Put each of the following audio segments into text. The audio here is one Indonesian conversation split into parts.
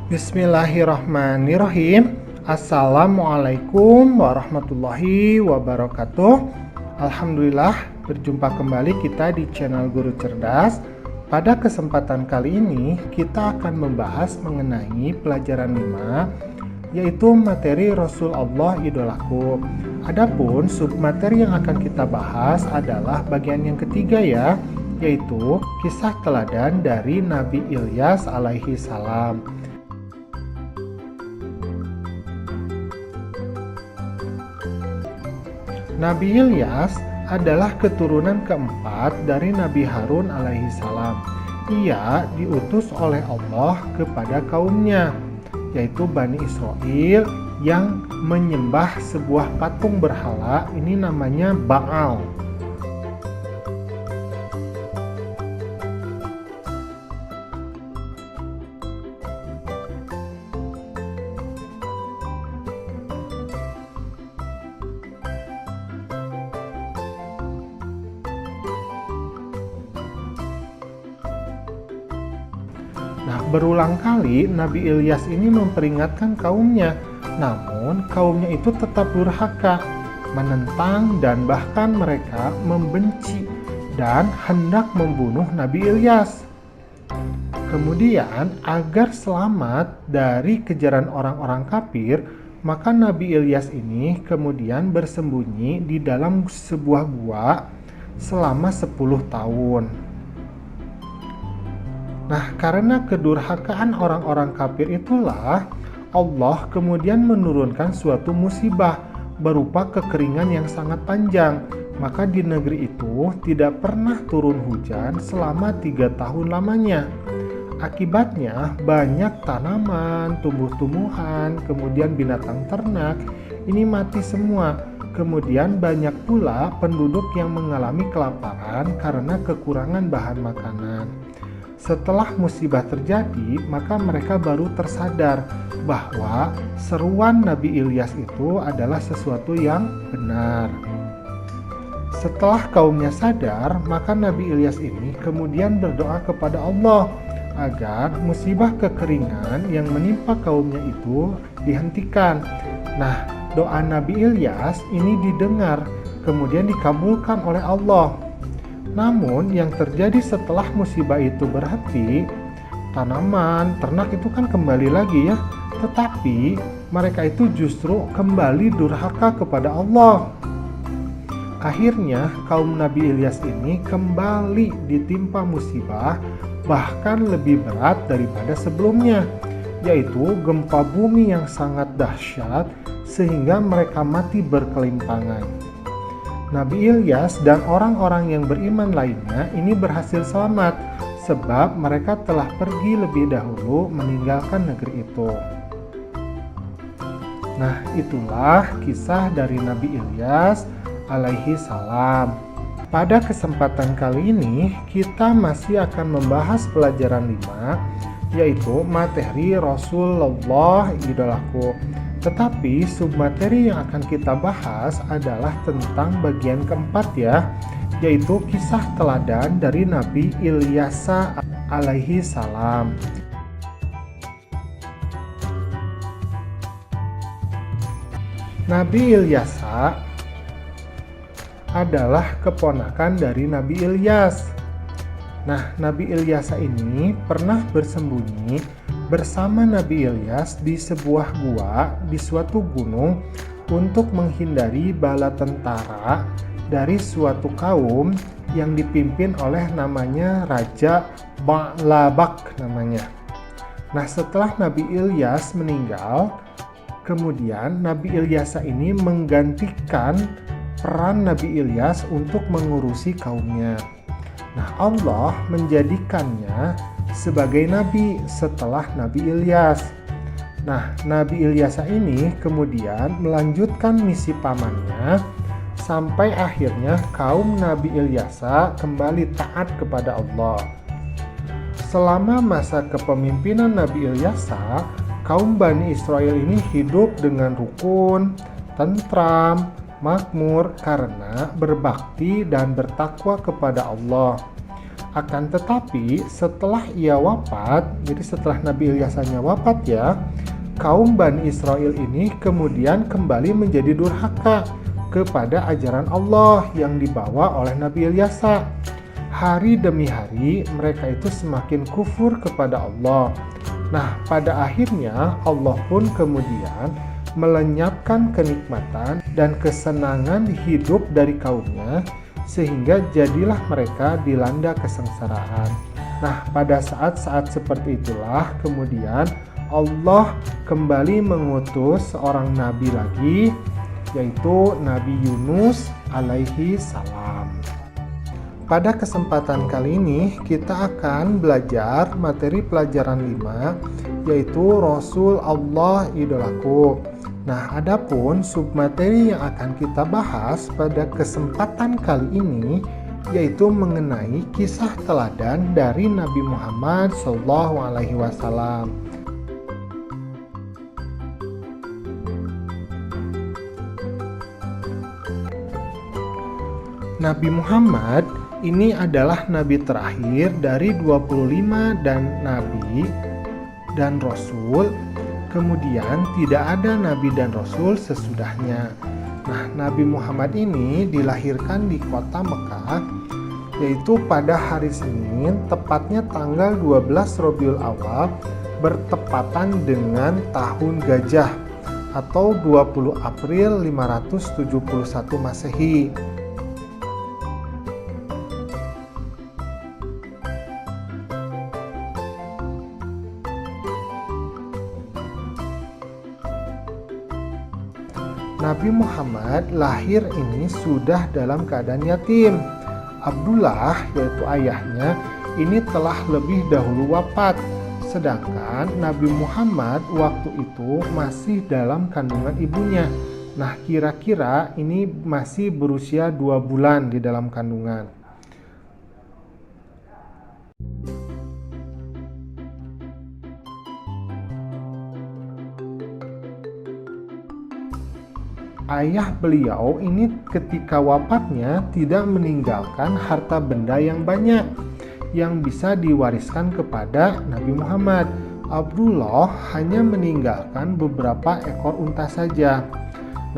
Bismillahirrahmanirrahim. Assalamualaikum warahmatullahi wabarakatuh. Alhamdulillah, berjumpa kembali kita di channel Guru Cerdas. Pada kesempatan kali ini kita akan membahas mengenai pelajaran 5, yaitu materi Rasulullah idolaku. Adapun submateri yang akan kita bahas adalah bagian yang ketiga ya, yaitu kisah teladan dari Nabi Ilyas alaihi salam. Nabi Ilyas adalah keturunan keempat dari Nabi Harun alaihi salam. Ia diutus oleh Allah kepada kaumnya, yaitu Bani Israel yang menyembah sebuah patung berhala, ini namanya Baal. Nah, berulang kali Nabi Ilyas ini memperingatkan kaumnya, namun kaumnya itu tetap durhaka, menentang dan bahkan mereka membenci dan hendak membunuh Nabi Ilyas. Kemudian, agar selamat dari kejaran orang-orang kafir, maka Nabi Ilyas ini kemudian bersembunyi di dalam sebuah gua selama 10 tahun. Nah, karena kedurhakaan orang-orang kafir itulah Allah kemudian menurunkan suatu musibah berupa kekeringan yang sangat panjang. Maka di negeri itu tidak pernah turun hujan selama 3 tahun lamanya. Akibatnya banyak tanaman, tumbuh-tumbuhan, kemudian binatang ternak ini mati semua. Kemudian banyak pula penduduk yang mengalami kelaparan karena kekurangan bahan makanan. Setelah musibah terjadi, maka mereka baru tersadar bahwa seruan Nabi Ilyas itu adalah sesuatu yang benar. Setelah kaumnya sadar, maka Nabi Ilyas ini kemudian berdoa kepada Allah agar musibah kekeringan yang menimpa kaumnya itu dihentikan. Nah, doa Nabi Ilyas ini didengar, kemudian dikabulkan oleh Allah. Namun yang terjadi setelah musibah itu berhenti, tanaman, ternak itu kan kembali lagi ya. Tetapi mereka itu justru kembali durhaka kepada Allah. Akhirnya kaum Nabi Ilyas ini kembali ditimpa musibah bahkan lebih berat daripada sebelumnya, yaitu gempa bumi yang sangat dahsyat sehingga mereka mati berkelimpangan. Nabi Ilyas dan orang-orang yang beriman lainnya ini berhasil selamat sebab mereka telah pergi lebih dahulu meninggalkan negeri itu. Nah, itulah kisah dari Nabi Ilyas alaihi salam. Pada kesempatan kali ini kita masih akan membahas pelajaran 5, yaitu materi Rasulullah idolaku. Tetapi submateri yang akan kita bahas adalah tentang bagian keempat ya, yaitu kisah teladan dari Nabi Ilyas alaihi salam. Nabi Ilyas adalah keponakan dari Nabi Ilyas. Nah, Nabi Ilyas ini pernah bersembunyi bersama Nabi Ilyas di sebuah gua di suatu gunung untuk menghindari bala tentara dari suatu kaum yang dipimpin oleh namanya Raja Ba'labak namanya. Nah, setelah Nabi Ilyas meninggal, kemudian Nabi Ilyas ini menggantikan peran Nabi Ilyas untuk mengurusi kaumnya. Nah, Allah menjadikannya sebagai nabi setelah Nabi Ilyas. Nah, Nabi Ilyas ini kemudian melanjutkan misi pamannya sampai akhirnya kaum Nabi Ilyas kembali taat kepada Allah. Selama masa kepemimpinan Nabi Ilyas, kaum Bani Israel ini hidup dengan rukun, tentram, makmur karena berbakti dan bertakwa kepada Allah. Akan tetapi setelah ia wafat, jadi setelah Nabi Ilyasanya wafat ya, kaum Bani Israel ini kemudian kembali menjadi durhaka kepada ajaran Allah yang dibawa oleh Nabi Ilyasa. Hari demi hari mereka itu semakin kufur kepada Allah. Nah, pada akhirnya Allah pun kemudian melenyapkan kenikmatan dan kesenangan hidup dari kaumnya, sehingga jadilah mereka dilanda kesengsaraan. Nah, pada saat-saat seperti itulah kemudian Allah kembali mengutus seorang nabi lagi, yaitu Nabi Yunus alaihi salam. Pada kesempatan kali ini kita akan belajar materi pelajaran 5, yaitu Rasul Allah idolaku. Nah, adapun submateri yang akan kita bahas pada kesempatan kali ini yaitu mengenai kisah teladan dari Nabi Muhammad SAW. Nabi Muhammad ini adalah nabi terakhir dari 25 dan nabi dan rasul. Kemudian tidak ada nabi dan rasul sesudahnya. Nah, Nabi Muhammad ini dilahirkan di kota Mekah, yaitu pada hari Senin, tepatnya tanggal 12 Rabiul Awal, bertepatan dengan tahun Gajah atau 20 April 571 Masehi. Nabi Muhammad lahir ini sudah dalam keadaan yatim. Abdullah, yaitu ayahnya, ini telah lebih dahulu wafat. Sedangkan Nabi Muhammad waktu itu masih dalam kandungan ibunya. Nah, kira-kira ini masih berusia 2 bulan di dalam kandungan. Ayah beliau ini ketika wafatnya tidak meninggalkan harta benda yang banyak yang bisa diwariskan kepada Nabi Muhammad. Abdullah hanya meninggalkan beberapa ekor unta saja.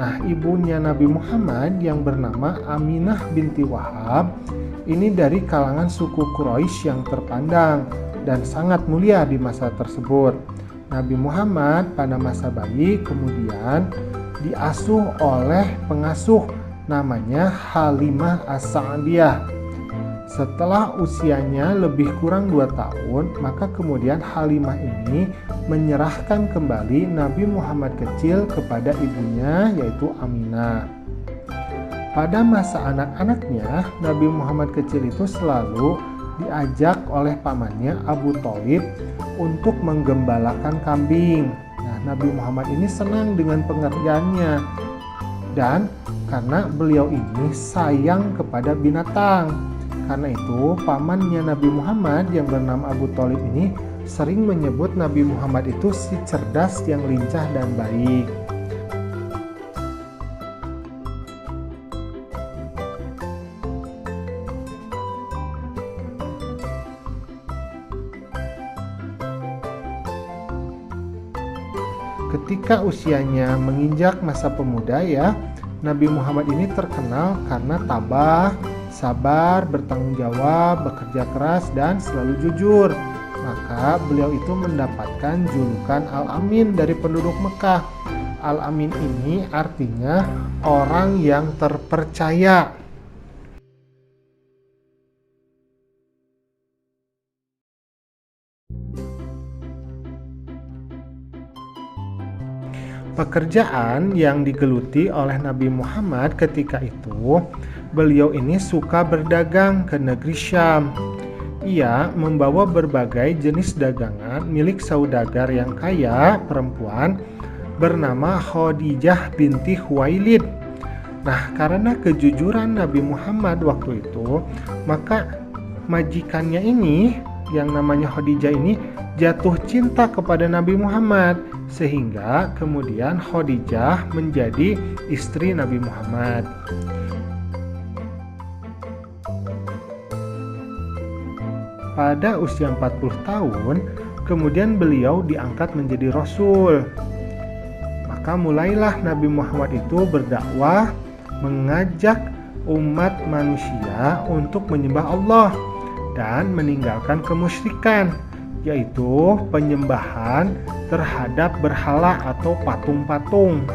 Nah, ibunya Nabi Muhammad yang bernama Aminah binti Wahab ini dari kalangan suku Quraisy yang terpandang dan sangat mulia di masa tersebut. Nabi Muhammad pada masa bayi kemudian diasuh oleh pengasuh namanya Halimah As-Sa'diyah. Setelah usianya lebih kurang 2 tahun, maka kemudian Halimah ini menyerahkan kembali Nabi Muhammad kecil kepada ibunya, yaitu Aminah. Pada masa anak-anaknya, Nabi Muhammad kecil itu selalu diajak oleh pamannya Abu Thalib untuk menggembalakan kambing. Nabi Muhammad ini senang dengan pengerjaannya, dan karena beliau ini sayang kepada binatang. Karena itu pamannya Nabi Muhammad yang bernama Abu Thalib ini sering menyebut Nabi Muhammad itu si cerdas yang lincah dan baik. Ketika usianya menginjak masa pemuda ya, Nabi Muhammad ini terkenal karena tabah, sabar, bertanggung jawab, bekerja keras, dan selalu jujur. Maka beliau itu mendapatkan julukan Al-Amin dari penduduk Mekah. Al-Amin ini artinya orang yang terpercaya. Pekerjaan yang digeluti oleh Nabi Muhammad ketika itu, beliau ini suka berdagang ke negeri Syam. Ia membawa berbagai jenis dagangan milik saudagar yang kaya perempuan bernama Khadijah binti Khuwailid. Nah, karena kejujuran Nabi Muhammad waktu itu, maka majikannya ini yang namanya Khadijah ini jatuh cinta kepada Nabi Muhammad, sehingga kemudian Khadijah menjadi istri Nabi Muhammad. pada usia 40 tahun, kemudian beliau diangkat menjadi rasul. Maka mulailah Nabi Muhammad itu berdakwah, mengajak umat manusia untuk menyembah Allah dan meninggalkan kemusyrikan, yaitu penyembahan terhadap berhala atau patung-patung.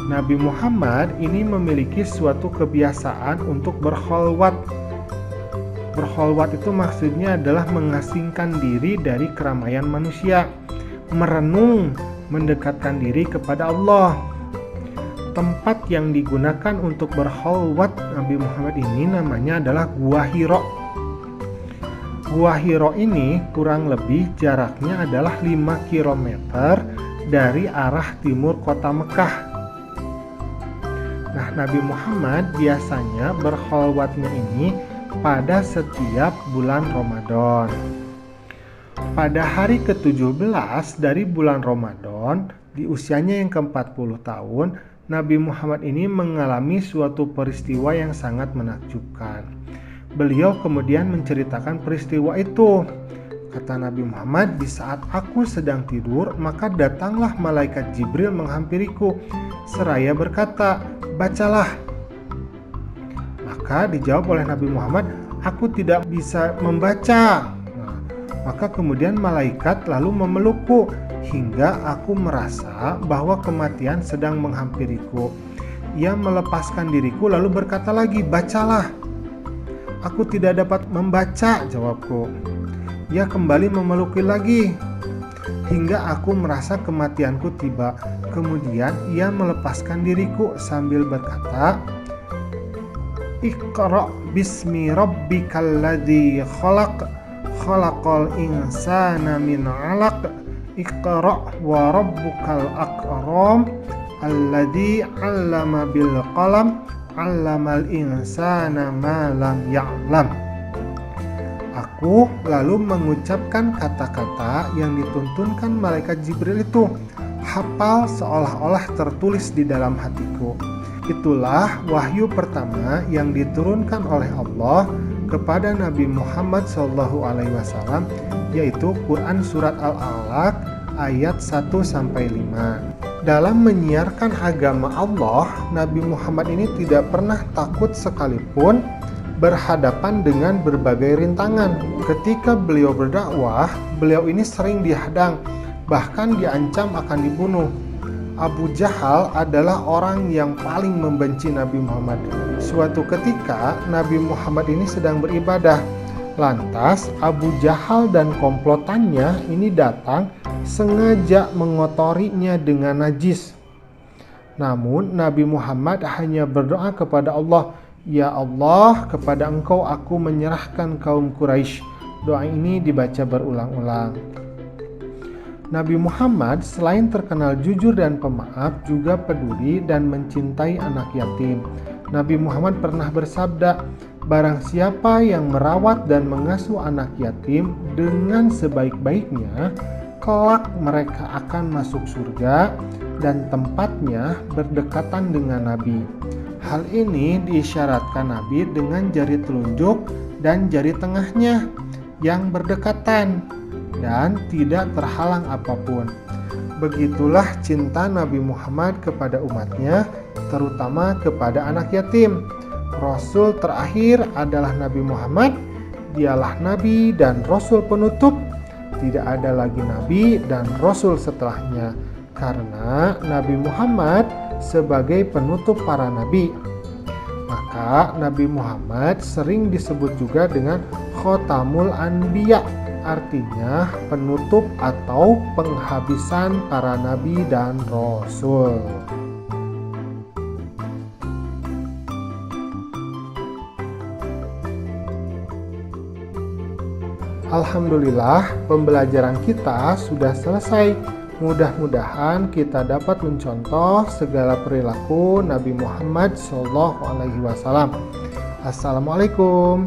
Nabi Muhammad ini memiliki suatu kebiasaan untuk berkholwat. Berkholwat itu maksudnya adalah mengasingkan diri dari keramaian manusia, merenung, mendekatkan diri kepada Allah. Tempat yang digunakan untuk berkholwat Nabi Muhammad ini namanya adalah Gua Hiro. Gua Hiro ini kurang lebih jaraknya adalah 5 km dari arah timur kota Mekah. Nah, Nabi Muhammad biasanya berkholwatnya ini pada setiap bulan Ramadan. Pada hari ke-17 dari bulan Ramadan, di usianya yang ke-40 tahun, Nabi Muhammad ini mengalami suatu peristiwa yang sangat menakjubkan. Beliau kemudian menceritakan peristiwa itu. Kata Nabi Muhammad, "Di saat aku sedang tidur, maka datanglah malaikat Jibril menghampiriku, seraya berkata, 'Bacalah.' Maka dijawab oleh Nabi Muhammad, 'Aku tidak bisa membaca.' Maka kemudian malaikat lalu memelukku hingga aku merasa bahwa kematian sedang menghampiriku. Ia melepaskan diriku lalu berkata lagi, 'Bacalah.' 'Aku tidak dapat membaca,' jawabku. Ia kembali memelukku lagi hingga aku merasa kematianku tiba. Kemudian ia melepaskan diriku sambil berkata, 'Iqra' bismi rabbikal ladzi khalaq, khalaqal insana min 'alaq, Iqra' wa rabbukal akram, alladzi 'allama bil qalam, 'allamal insana ma lam ya'lam.' Aku lalu mengucapkan kata-kata yang dituntunkan malaikat Jibril itu, hafal seolah-olah tertulis di dalam hatiku. Itulah wahyu pertama yang diturunkan oleh Allah kepada Nabi Muhammad SAW, yaitu Quran Surat Al-Alaq ayat 1-5. Dalam menyiarkan agama Allah, Nabi Muhammad ini tidak pernah takut sekalipun berhadapan dengan berbagai rintangan. Ketika beliau berdakwah, beliau ini sering dihadang, bahkan diancam akan dibunuh. Abu Jahal adalah orang yang paling membenci Nabi Muhammad. Suatu ketika, Nabi Muhammad ini sedang beribadah. Lantas, Abu Jahal dan komplotannya ini datang sengaja mengotorinya dengan najis. Namun, Nabi Muhammad hanya berdoa kepada Allah, 'Ya Allah, kepada Engkau aku menyerahkan kaum Quraisy.' Doa ini dibaca berulang-ulang. Nabi Muhammad selain terkenal jujur dan pemaaf, juga peduli dan mencintai anak yatim. Nabi Muhammad pernah bersabda, "Barang siapa yang merawat dan mengasuh anak yatim dengan sebaik-baiknya, kelak mereka akan masuk surga dan tempatnya berdekatan dengan Nabi." Hal ini diisyaratkan Nabi dengan jari telunjuk dan jari tengahnya yang berdekatan dan tidak terhalang apapun. Begitulah cinta Nabi Muhammad kepada umatnya, terutama kepada anak yatim. Rasul terakhir adalah Nabi Muhammad. Dialah Nabi dan Rasul penutup. Tidak ada lagi Nabi dan Rasul setelahnya, karena Nabi Muhammad sebagai penutup para nabi. Maka Nabi Muhammad sering disebut juga dengan Khotamul Anbiya, artinya penutup atau penghabisan para nabi dan rasul. Alhamdulillah, pembelajaran kita sudah selesai. Mudah-mudahan kita dapat mencontoh segala perilaku Nabi Muhammad SAW. Assalamualaikum.